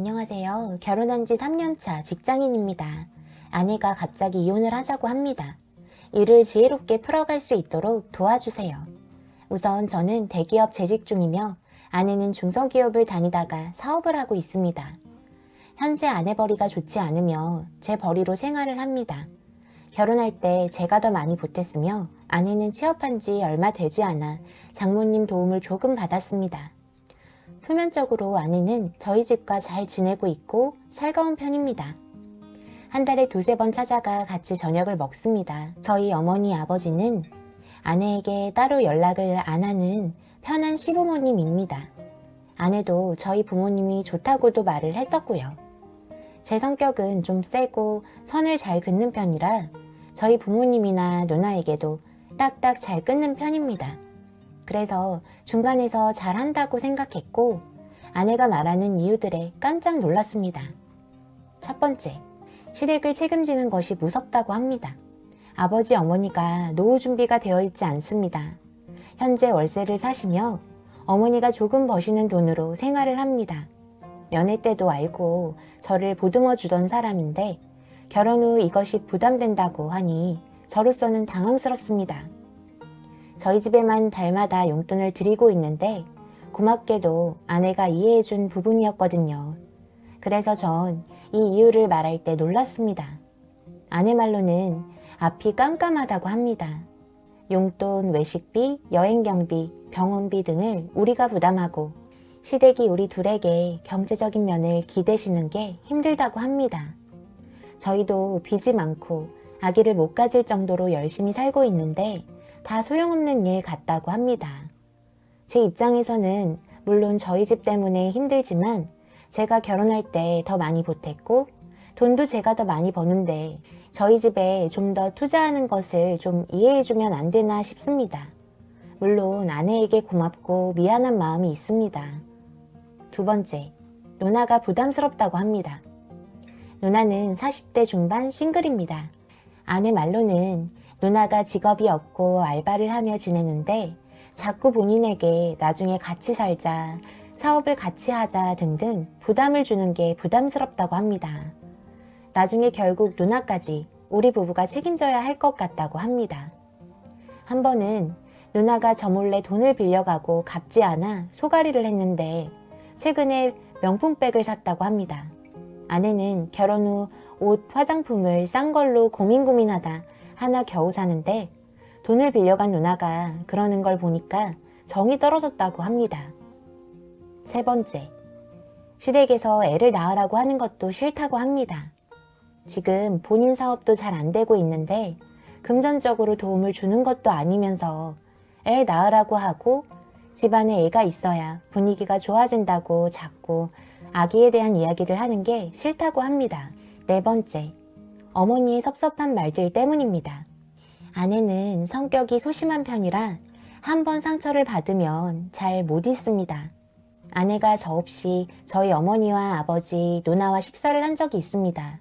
안녕하세요. 결혼한 지 3년차 직장인입니다. 아내가 갑자기 이혼을 하자고 합니다. 일을 지혜롭게 풀어갈 수 있도록 도와주세요. 우선 저는 대기업 재직 중이며 아내는 중소기업을 다니다가 사업을 하고 있습니다. 현재 아내 벌이가 좋지 않으며 제 벌이로 생활을 합니다. 결혼할 때 제가 더 많이 보탰으며 아내는 취업한 지 얼마 되지 않아 장모님 도움을 조금 받았습니다. 표면적으로 아내는 저희 집과 잘 지내고 있고 살가운 편입니다. 한 달에 두세 번 찾아가 같이 저녁을 먹습니다. 저희 어머니 아버지는 아내에게 따로 연락을 안 하는 편한 시부모님입니다. 아내도 저희 부모님이 좋다고도 말을 했었고요. 제 성격은 좀 세고 선을 잘 긋는 편이라 저희 부모님이나 누나에게도 딱딱 잘 끊는 편입니다. 그래서 중간에서 잘한다고 생각했고 아내가 말하는 이유들에 깜짝 놀랐습니다. 첫 번째, 시댁을 책임지는 것이 무섭다고 합니다. 아버지 어머니가 노후 준비가 되어 있지 않습니다. 현재 월세를 사시며 어머니가 조금 버시는 돈으로 생활을 합니다. 연애 때도 알고 저를 보듬어 주던 사람인데 결혼 후 이것이 부담된다고 하니 저로서는 당황스럽습니다. 저희 집에만 달마다 용돈을 드리고 있는데 고맙게도 아내가 이해해준 부분이었거든요. 그래서 전 이 이유를 말할 때 놀랐습니다. 아내 말로는 앞이 깜깜하다고 합니다. 용돈, 외식비, 여행경비, 병원비 등을 우리가 부담하고 시댁이 우리 둘에게 경제적인 면을 기대시는 게 힘들다고 합니다. 저희도 빚이 많고 아기를 못 가질 정도로 열심히 살고 있는데 다 소용없는 일 같다고 합니다. 제 입장에서는 물론 저희 집 때문에 힘들지만 제가 결혼할 때 더 많이 보탰고 돈도 제가 더 많이 버는데 저희 집에 좀 더 투자하는 것을 좀 이해해주면 안 되나 싶습니다. 물론 아내에게 고맙고 미안한 마음이 있습니다. 두 번째, 누나가 부담스럽다고 합니다. 누나는 40대 중반 싱글입니다. 아내 말로는 누나가 직업이 없고 알바를 하며 지내는데 자꾸 본인에게 나중에 같이 살자, 사업을 같이 하자 등등 부담을 주는 게 부담스럽다고 합니다. 나중에 결국 누나까지 우리 부부가 책임져야 할 것 같다고 합니다. 한 번은 누나가 저 몰래 돈을 빌려가고 갚지 않아 소가리를 했는데 최근에 명품백을 샀다고 합니다. 아내는 결혼 후 옷, 화장품을 싼 걸로 고민하다 하나 겨우 사는데 돈을 빌려간 누나가 그러는 걸 보니까 정이 떨어졌다고 합니다. 세 번째, 시댁에서 애를 낳으라고 하는 것도 싫다고 합니다. 지금 본인 사업도 잘 안 되고 있는데 금전적으로 도움을 주는 것도 아니면서 애 낳으라고 하고 집안에 애가 있어야 분위기가 좋아진다고 자꾸 아기에 대한 이야기를 하는 게 싫다고 합니다. 네 번째, 어머니의 섭섭한 말들 때문입니다. 아내는 성격이 소심한 편이라 한번 상처를 받으면 잘 못 잊습니다. 아내가 저 없이 저희 어머니와 아버지, 누나와 식사를 한 적이 있습니다.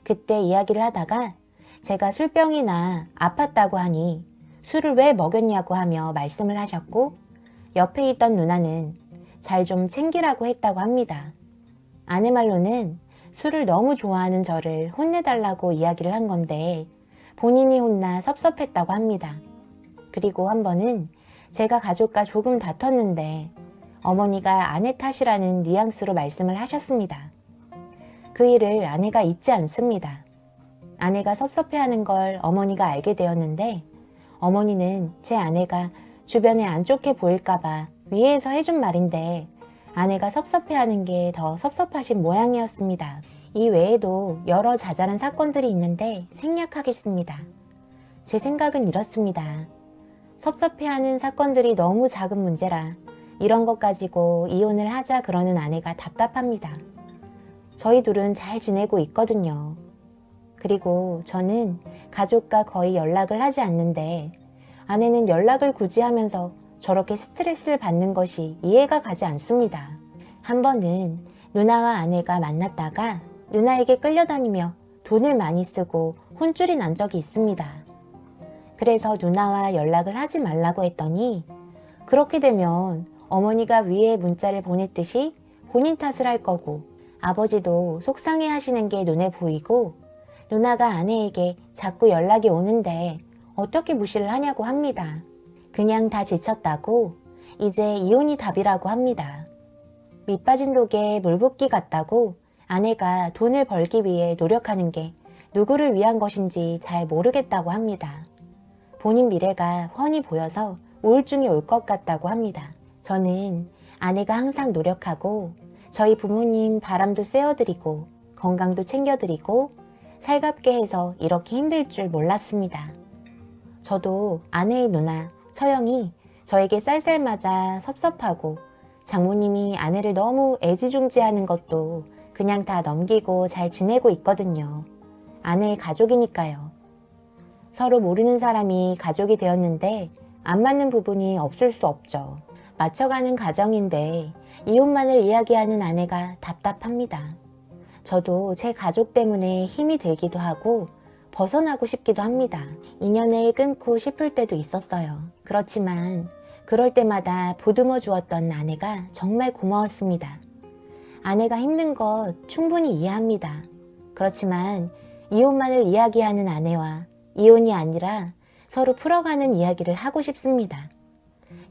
그때 이야기를 하다가 제가 술병이나 아팠다고 하니 술을 왜 먹였냐고 하며 말씀을 하셨고 옆에 있던 누나는 잘 좀 챙기라고 했다고 합니다. 아내 말로는 술을 너무 좋아하는 저를 혼내달라고 이야기를 한 건데 본인이 혼나 섭섭했다고 합니다. 그리고 한 번은 제가 가족과 조금 다퉜는데 어머니가 아내 탓이라는 뉘앙스로 말씀을 하셨습니다. 그 일을 아내가 잊지 않습니다. 아내가 섭섭해하는 걸 어머니가 알게 되었는데 어머니는 제 아내가 주변에 안 좋게 보일까봐 위에서 해준 말인데 아내가 섭섭해하는 게 더 섭섭하신 모양이었습니다. 이 외에도 여러 자잘한 사건들이 있는데 생략하겠습니다. 제 생각은 이렇습니다. 섭섭해하는 사건들이 너무 작은 문제라 이런 것 가지고 이혼을 하자 그러는 아내가 답답합니다. 저희 둘은 잘 지내고 있거든요. 그리고 저는 가족과 거의 연락을 하지 않는데 아내는 연락을 굳이 하면서 저렇게 스트레스를 받는 것이 이해가 가지 않습니다. 한 번은 누나와 아내가 만났다가 누나에게 끌려다니며 돈을 많이 쓰고 혼쭐이 난 적이 있습니다. 그래서 누나와 연락을 하지 말라고 했더니 그렇게 되면 어머니가 위에 문자를 보냈듯이 본인 탓을 할 거고 아버지도 속상해 하시는 게 눈에 보이고 누나가 아내에게 자꾸 연락이 오는데 어떻게 무시를 하냐고 합니다. 그냥 다 지쳤다고 이제 이혼이 답이라고 합니다. 밑빠진 독에 물 붓기 같다고 아내가 돈을 벌기 위해 노력하는 게 누구를 위한 것인지 잘 모르겠다고 합니다. 본인 미래가 훤히 보여서 우울증이 올 것 같다고 합니다. 저는 아내가 항상 노력하고 저희 부모님 바람도 쐬어드리고 건강도 챙겨드리고 살갑게 해서 이렇게 힘들 줄 몰랐습니다. 저도 아내의 누나 처형이 저에게 쌀쌀 맞아 섭섭하고 장모님이 아내를 너무 애지중지하는 것도 그냥 다 넘기고 잘 지내고 있거든요. 아내의 가족이니까요. 서로 모르는 사람이 가족이 되었는데 안 맞는 부분이 없을 수 없죠. 맞춰가는 가정인데 이혼만을 이야기하는 아내가 답답합니다. 저도 제 가족 때문에 힘이 들기도 하고 벗어나고 싶기도 합니다. 인연을 끊고 싶을 때도 있었어요. 그렇지만 그럴 때마다 보듬어 주었던 아내가 정말 고마웠습니다. 아내가 힘든 것 충분히 이해합니다. 그렇지만 이혼만을 이야기하는 아내와 이혼이 아니라 서로 풀어가는 이야기를 하고 싶습니다.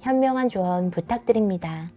현명한 조언 부탁드립니다.